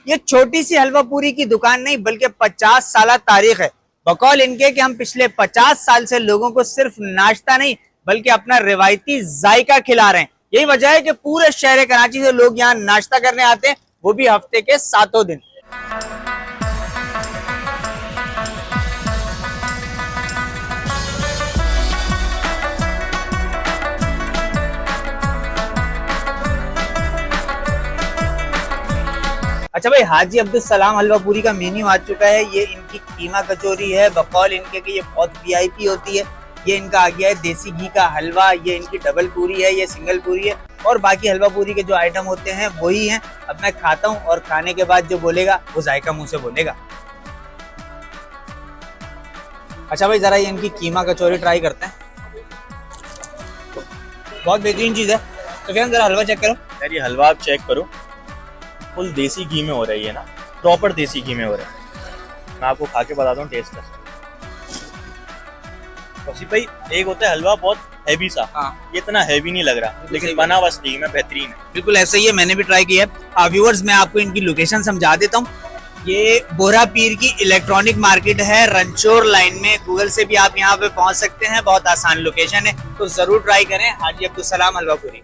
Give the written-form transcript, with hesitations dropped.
ये छोटी सी हलवा पूरी की दुकान नहीं बल्कि 50 साल तारीख है। बकौल इनके कि हम पिछले 50 साल से लोगों को सिर्फ नाश्ता नहीं बल्कि अपना रिवायती जायका खिला रहे हैं। यही वजह है कि पूरे शहर कराची से लोग यहाँ नाश्ता करने आते हैं, वो भी हफ्ते के 7 दिन। अच्छा भाई, हाजी अब्दुल सलाम हलवा पूरी का मेन्यू आ चुका है। ये इनकी कीमा कचौरी है, बकौल इनके कि ये बहुत वीआईपी होती है। ये इनका आ गया है देसी घी का हलवा, ये इनकी डबल पूरी है, ये सिंगल पूरी है और बाकी हलवा पूरी के जो आइटम होते हैं वही हैं। अब मैं खाता हूँ और खाने के बाद जो बोलेगा वो जायका मुंह से बोलेगा। अच्छा भाई, जरा ये इनकी कीमा कचौरी ट्राई करते हैं, बहुत बेहतरीन चीज है। तो फिर जरा हलवा चेक करो यार, ये हलवा आप चेक करो, फुल देसी घी में हो रही है ना, प्रॉपर देसी घी में हो रहा है। मैं आपको खा के बताता हूँ टेस्ट कैसा। कौशिक भाई, एक होता है हलवा बहुत हैवी सा, हाँ, ये इतना हैवी नहीं लग रहा, लेकिन बना हुआ सही में बेहतरीन है। बिल्कुल ऐसा ही है, मैंने भी ट्राई किया है। व्यूअर्स, मैं आपको इनकी लोकेशन समझा देता हूँ। ये बोरा पीर की इलेक्ट्रॉनिक मार्केट है, रंचोर लाइन में। गूगल से भी आप यहाँ पे पहुंच सकते हैं, बहुत आसान लोकेशन है, तो जरूर ट्राई करें हाजी अब्दुल सलाम हलवा पूरी।